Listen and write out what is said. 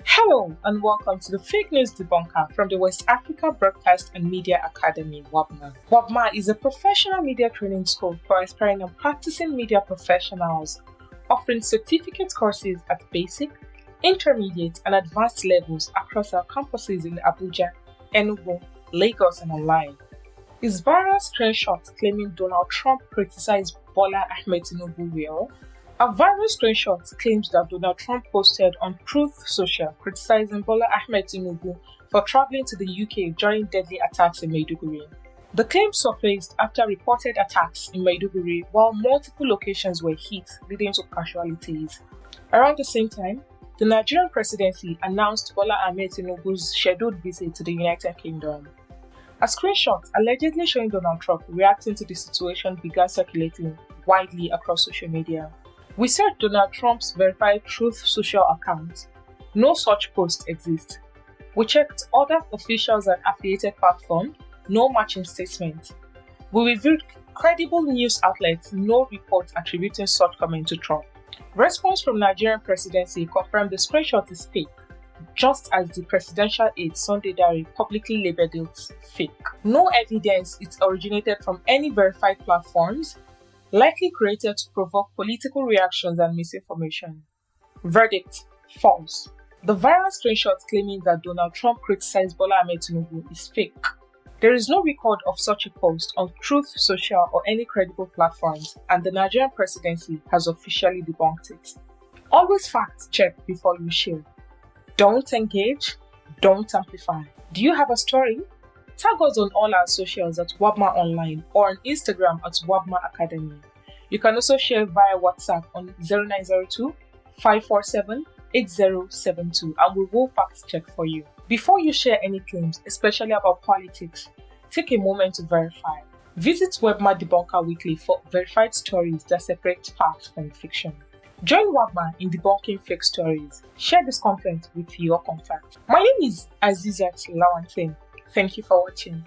Hello and welcome to the Fake News Debunker from the West Africa Broadcast and Media Academy, WABMA. WABMA is a professional media training school for aspiring and practicing media professionals, offering certificate courses at basic, intermediate, and advanced levels across our campuses in Abuja, Enugu, Lagos, and online. Is viral screenshot claiming Donald Trump criticized Bola Ahmed Tinubu real? A viral screenshot claims that Donald Trump posted on Truth Social criticizing Bola Ahmed Tinubu for traveling to the UK during deadly attacks in Maiduguri. The claim surfaced after reported attacks in Maiduguri, while multiple locations were hit, leading to casualties. Around the same time, the Nigerian Presidency announced Bola Ahmed Tinubu's scheduled visit to the United Kingdom. A screenshot allegedly showing Donald Trump reacting to the situation began circulating widely across social media. We searched Donald Trump's verified Truth Social account. No such post exists. We checked other officials and affiliated platforms. No matching statement. We reviewed credible news outlets. No reports attributing such comment to Trump. Response from Nigerian Presidency confirmed the screenshot is fake, just as the presidential aide Sunday Dare publicly labeled it fake. No evidence it originated from any verified platforms, likely created to provoke political reactions and misinformation. Verdict: false. The viral screenshot claiming that Donald Trump criticized Bola Ahmed Tinubu is fake. There is no record of such a post on Truth Social or any credible platforms, and the Nigerian Presidency has officially debunked it. Always fact check before you share. Don't engage, don't amplify. Do you have a story? Tag us on all our socials at WABMA Online or on Instagram at WABMA Academy. You can also share via WhatsApp on 0902 547 8072 and we will fact check for you. Before you share any claims, especially about politics, take a moment to verify. Visit WABMA Debunker Weekly for verified stories that separate fact from fiction. Join WABMA in debunking fake stories. Share this content with your contacts. My name is Azizat Lawantin. Thank you for watching.